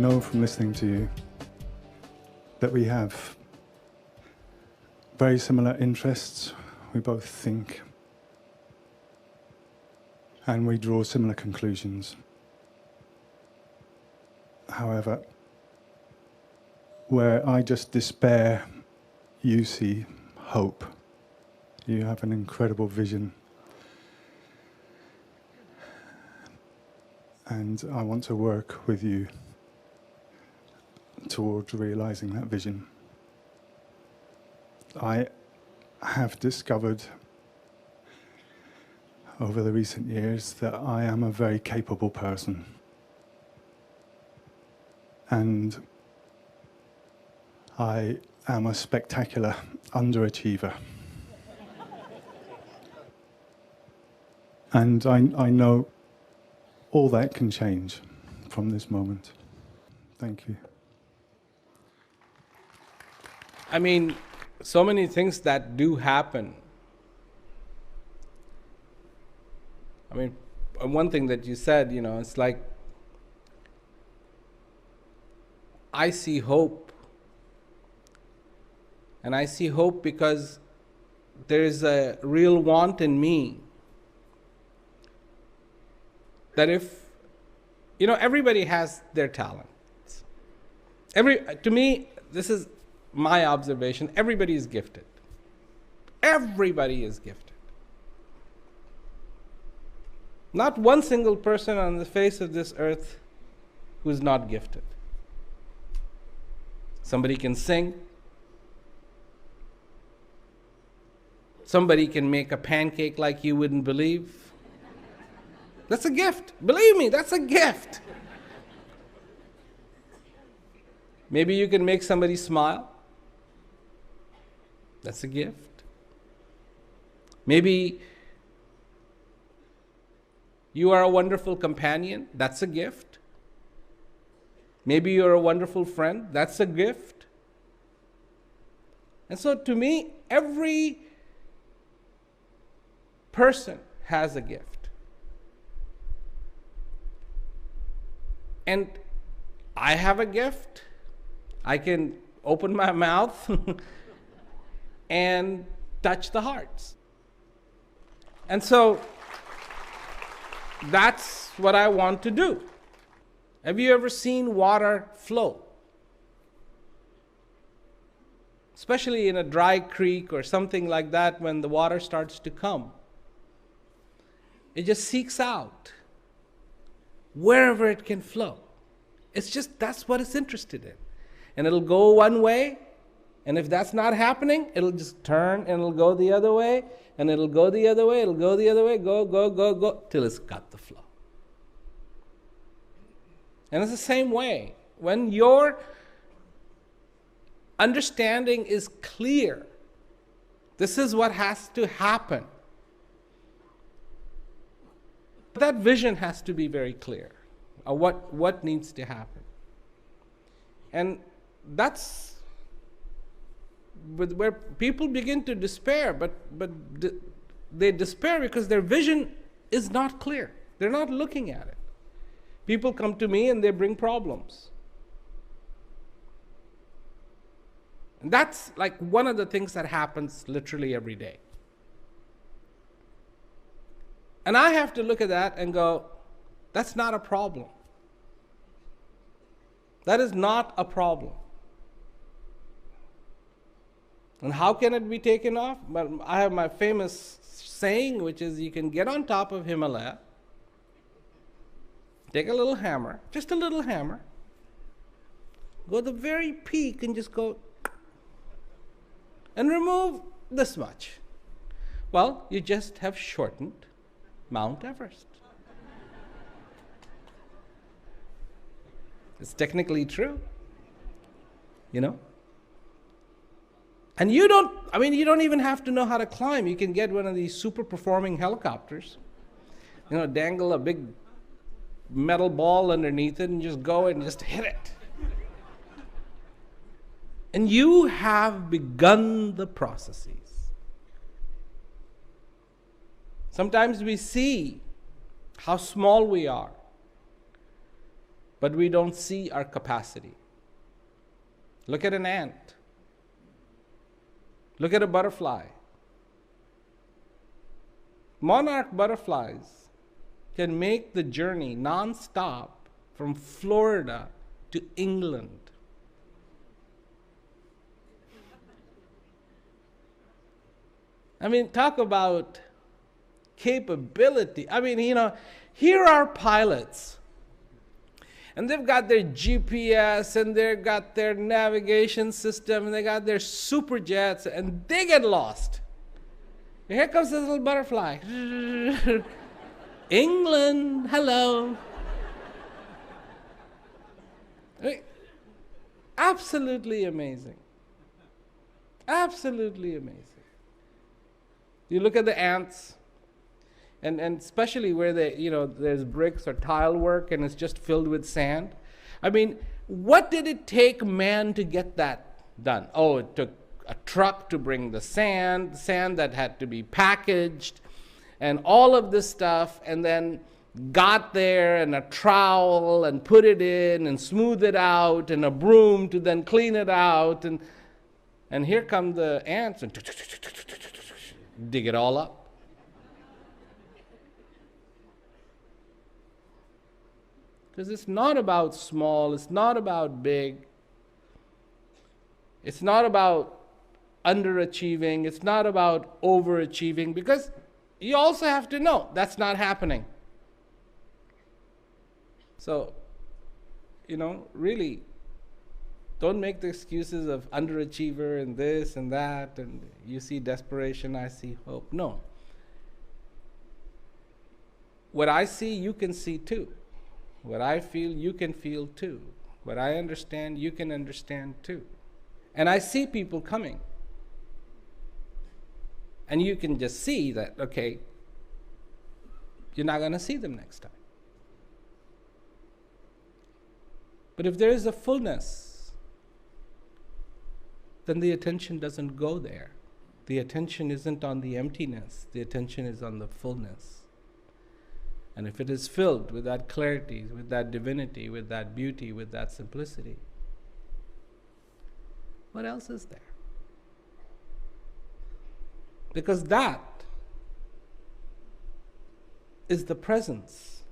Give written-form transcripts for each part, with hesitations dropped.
know from listening to you that we have very similar interests. We both think, and we draw similar conclusions. However, where I just despair, you see hope. You have an incredible vision. And I want to work with you towards realizing that vision. I have discovered over the recent years that I am a very capable person. And I am a spectacular underachiever. And I know all that can change from this moment. Thank you. I mean, so many things that do happen. I mean, one thing that you said, it's like, I see hope. And I see hope because there is a real want in me that if, everybody has their talents. To me, this is my observation, everybody is gifted. Everybody is gifted. Not one single person on the face of this earth who is not gifted. Somebody can sing. Somebody can make a pancake like you wouldn't believe. That's a gift. Believe me, that's a gift. Maybe you can make somebody smile. That's a gift. Maybe you are a wonderful companion. That's a gift. Maybe you're a wonderful friend. That's a gift. And so to me, every person has a gift. And I have a gift. I can open my mouth and touch the hearts. And so that's what I want to do. Have you ever seen water flow? Especially in a dry creek or something like that, when the water starts to come. It just seeks out wherever it can flow. That's what it's interested in. And it'll go one way, and if that's not happening, it'll just turn and it'll go the other way, and it'll go the other way, it'll go the other way, go, till it's got the flow. And it's the same way. When your understanding is clear, this is what has to happen. That vision has to be very clear. What needs to happen. And that's where people begin to despair, but they despair because their vision is not clear. They're not looking at it. People come to me and they bring problems. And that's like one of the things that happens literally every day. And I have to look at that and go, that's not a problem. That is not a problem. And how can it be taken off? Well, I have my famous saying, which is you can get on top of Himalaya, take a little hammer, just a little hammer, go to the very peak and just go and remove this much. Well, you just have shortened Mount Everest. It's technically true, And you don't even have to know how to climb. You can get one of these super performing helicopters, dangle a big metal ball underneath it and just go and just hit it. And you have begun the processes. Sometimes we see how small we are. but we don't see our capacity. Look at an ant. Look at a butterfly. Monarch butterflies can make the journey non-stop from Florida to England. I mean, talk about capability. I mean, here are pilots, and they've got their GPS, and they've got their navigation system, and they got their super jets, and they get lost. And here comes this little butterfly. England, hello. I mean, absolutely amazing. Absolutely amazing. You look at the ants, and especially where there's bricks or tile work and it's just filled with sand. I mean, what did it take man to get that done? Oh, it took a truck to bring the sand that had to be packaged, and all of this stuff, and then got there, and a trowel, and put it in, and smooth it out, and a broom to then clean it out, and here come the ants, and dig it all up. Because it's not about small, it's not about big, it's not about underachieving, it's not about overachieving, because you also have to know that's not happening. So, really, don't make the excuses of underachiever and this and that, and you see desperation, I see hope. No. What I see, you can see too. What I feel, you can feel too. What I understand, you can understand too. And I see people coming. And you can just see that, okay, you're not going to see them next time. But if there is a fullness, then the attention doesn't go there. The attention isn't on the emptiness. The attention is on the fullness. And if it is filled with that clarity, with that divinity, with that beauty, with that simplicity, what else is there? Because that is the presence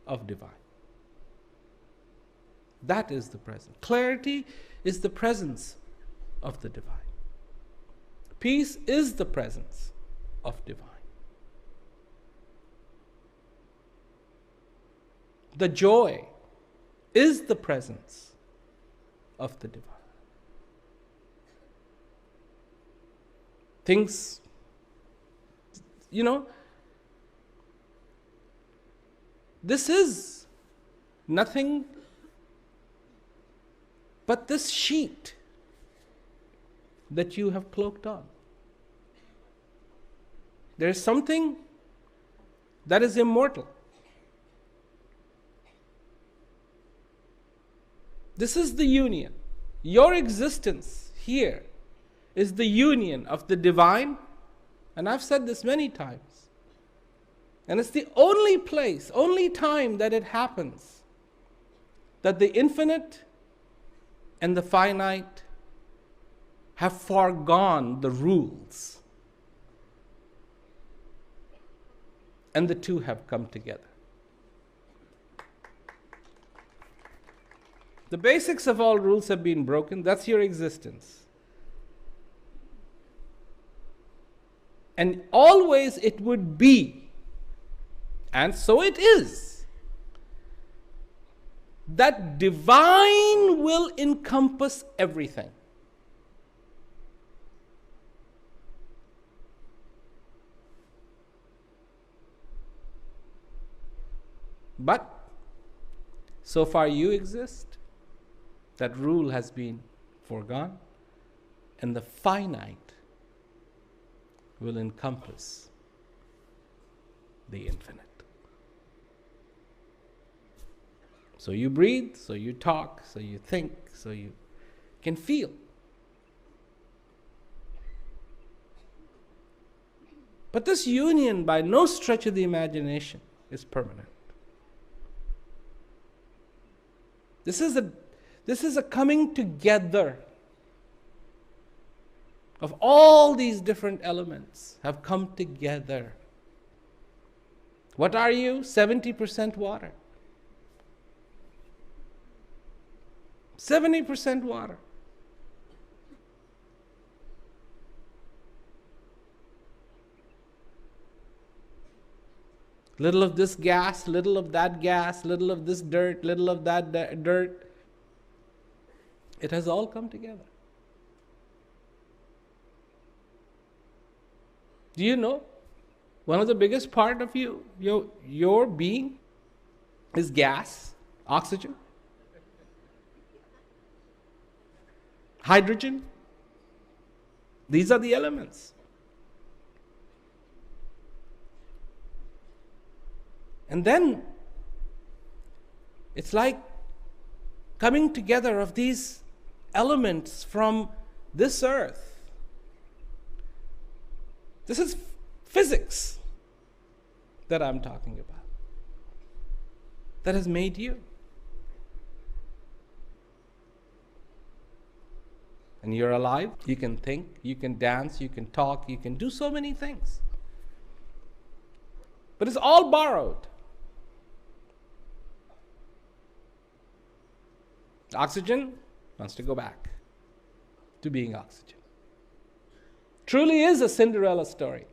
of divine. That is the presence. Clarity is the presence of the divine. Peace is the presence of divine. The joy is the presence of the divine. Things, this is nothing but this sheet that you have cloaked on. There is something that is immortal. This is the union. Your existence here is the union of the divine, and I've said this many times. And it's the only place, only time that it happens, that the infinite and the finite have foregone the rules, and the two have come together. The basics of all rules have been broken. That's your existence. And always it would be, and so it is, that divine will encompass everything. But so far you exist, that rule has been foregone, and the finite will encompass the infinite. So you breathe, so you talk, so you think, so you can feel. But this union, by no stretch of the imagination, is permanent. This is a coming together of all these different elements have come together. What are you? 70% water. 70% water. Little of this gas, little of that gas, little of this dirt, little of that dirt. It has all come together. Do you know? One of the biggest part of you, your being, is gas, oxygen, hydrogen. These are the elements. And then it's like coming together of these elements from this earth. This is physics that I'm talking about, that has made you. And you're alive, you can think, you can dance, you can talk, you can do so many things. But it's all borrowed. Oxygen wants to go back to being oxygen. Truly is a Cinderella story.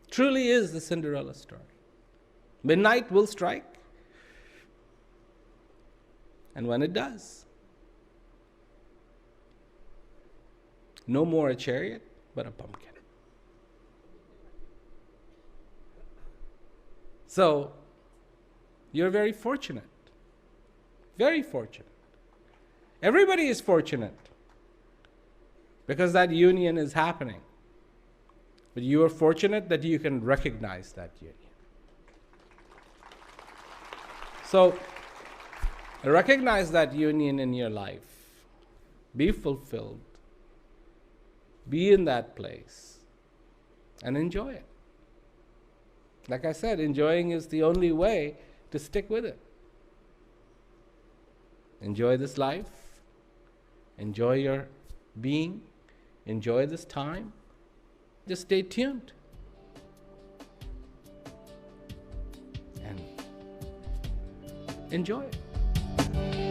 Truly is the Cinderella story. Midnight will strike. And when it does, no more a chariot, but a pumpkin. So, you're very fortunate. Very fortunate. Everybody is fortunate because that union is happening. But you are fortunate that you can recognize that union. So, recognize that union in your life. Be fulfilled. Be in that place. And enjoy it. Like I said, enjoying is the only way to stick with it. Enjoy this life. Enjoy your being. Enjoy this time. Just stay tuned. And enjoy it.